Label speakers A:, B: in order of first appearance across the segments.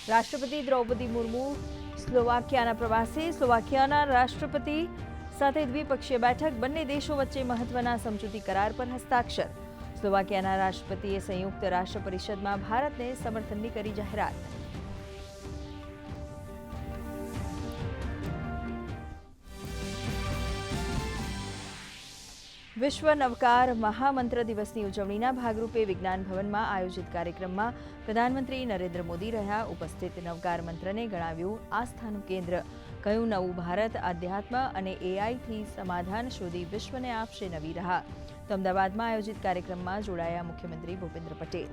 A: રાષ્ટ્રપતિ દ્રૌપદી મુર્મુ સ્લોવાકિયાના પ્રવાસે. સ્લોવાકિયાના રાષ્ટ્રપતિ સાથે દ્વિપક્ષીય બેઠક. બંને દેશો વચ્ચે મહત્વના સમજૂતી કરાર પર હસ્તાક્ષર. સ્લોવાકિયાના રાષ્ટ્રપતિએ સંયુક્ત રાષ્ટ્ર પરિષદમાં ભારતને સમર્થનની કરી જાહેરાત. વિશ્વ નવકાર મહામંત્ર દિવસની ઉજવણીના ભાગરૂપે વિજ્ઞાન ભવનમાં આયોજિત કાર્યક્રમમાં પ્રધાનમંત્રી નરેન્દ્ર મોદી રહ્યા ઉપસ્થિત. નવકાર મંત્રને ગણાવ્યું આસ્થાનું કેન્દ્ર. કહ્યું, નવું ભારત આધ્યાત્મ અને એઆઈથી સમાધાન શોધી વિશ્વને આપશે નવી રાહ. તો અમદાવાદમાં આયોજિત કાર્યક્રમમાં જોડાયા મુખ્યમંત્રી ભૂપેન્દ્ર પટેલ.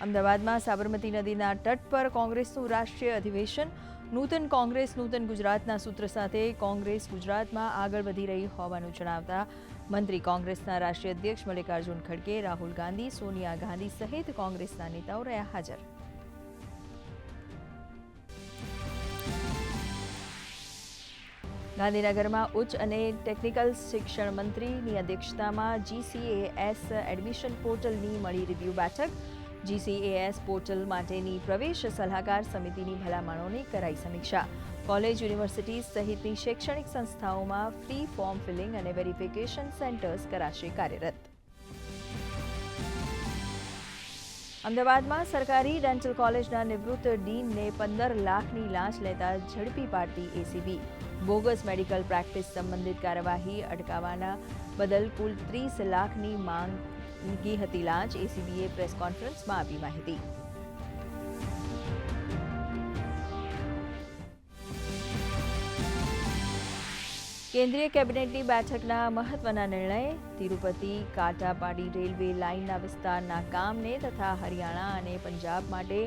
A: અમદાવાદમાં સાબરમતી નદીના તટ પર કોંગ્રેસનું રાષ્ટ્રીય અધિવેશન. નૂતન કોંગ્રેસ નૂતન ગુજરાતના સૂત્ર સાથે કોંગ્રેસ ગુજરાતમાં આગળ વધી રહી હોવાનું જણાવતા મંત્રી કોંગ્રેસના રાષ્ટ્રીય અધ્યક્ષ મલ્લિકાર્જુન ખડગે, રાહુલ ગાંધી, સોનિયા ગાંધી સહિત કોંગ્રેસના નેતાઓ રહ્યા હાજર. ગાંધીનગરમાં ઉચ્ચ અને ટેકનિકલ શિક્ષણ મંત્રીની અધ્યક્ષતામાં GCAS એડમિશન પોર્ટલની મળી રિવ્યૂ બેઠક. GCAS પોર્ટલ માટેની પ્રવેશ સલાહકાર સમિતિની ભલામણોની કરાઈ સમીક્ષા. કોલેજ, યુનિવર્સિટી સહિતની શૈક્ષણિક સંસ્થાઓમાં ફ્રી ફોર્મ ફિલિંગ અને વેરિફિકેશન સેન્ટર્સ કરાશે કાર્યરત. અમદાવાદમાં સરકારી ડેન્ટલ કોલેજના નિવૃત્ત ડીનને 15 લાખની લાંચ લેતા ઝડપી પાડતી ACB. બોગસ મેડિકલ પ્રેક્ટિસ સંબંધિત કાર્યવાહી અટકાવવાના બદલ કુલ 30 લાખની માંગી હતી લાંચ. ACBએ પ્રેસ કોન્ફરન્સમાં આપી માહિતી. કેન્દ્રીય કેબિનેટની બેઠકના મહત્વના નિર્ણય. તિરુપતિ કાટાપાડી રેલવે લાઇનના વિસ્તારના કામને તથા હરિયાણા અને પંજાબ માટે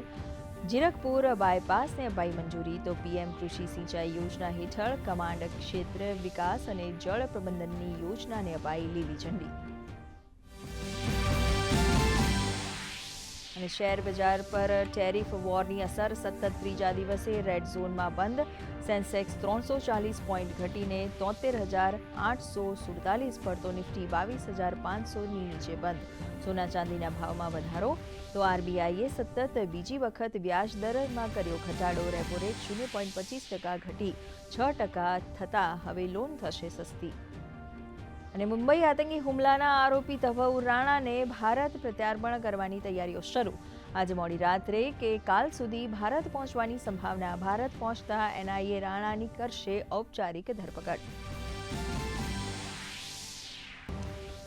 A: જીરકપુર બાયપાસને અપાઈ મંજૂરી. તો PM કૃષિ સિંચાઈ યોજના હેઠળ કમાન્ડ ક્ષેત્ર વિકાસ અને જળ પ્રબંધનની યોજનાને અપાઈ લીલી ઝંડી. અને શેર બજાર પર ટેરિફ વોરની અસર. સતત ત્રીજા દિવસે રેડ ઝોનમાં બંધ. સેન્સેક્સ 340 પોઈન્ટ ઘટીને 73,847 પર. તો નિફ્ટી 22,500ની નીચે બંધ. સોના ચાંદીના ભાવમાં વધારો. તો RBIએ સતત બીજી વખત વ્યાજ દરમાં કર્યો ઘટાડો. રેપો રેટ 0.25% ઘટી 6% થતાં હવે લોન થશે સસ્તી. અને મુંબઈ આતંકી હુમલાના આરોપી તહવ્વુર રાણાને ભારત પ્રત્યાર્પણ કરવાની તૈયારીઓ શરૂ. આજે મોડી રાત્રે કે કાલ સુધી ભારત પહોંચવાની સંભાવના. ભારત પહોંચતા NIA રાણાની કરશે ઔપચારિક ધરપકડ.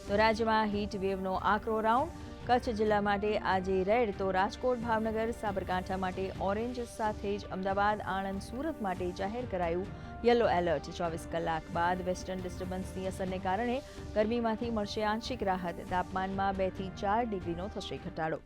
A: તો રાજ્યમાં હીટ વેવનો આકરો રાઉન્ડ. કચ્છ જિલ્લા માટે આજે રેડ. તો રાજકોટ, ભાવનગર, સાબરકાંઠા માટે ઓરેન્જ સાથે જ અમદાવાદ, આણંદ, સુરત માટે જાહેર કરાયું યલો એલર્ટ. 24 કલાક બાદ વેસ્ટર્ન ડિસ્ટર્બન્સની અસરને કારણે ગરમીમાંથી મળશે આંશિક રાહત. તાપમાનમાં 2 થી 4 ડિગ્રીનો થશે ઘટાડો.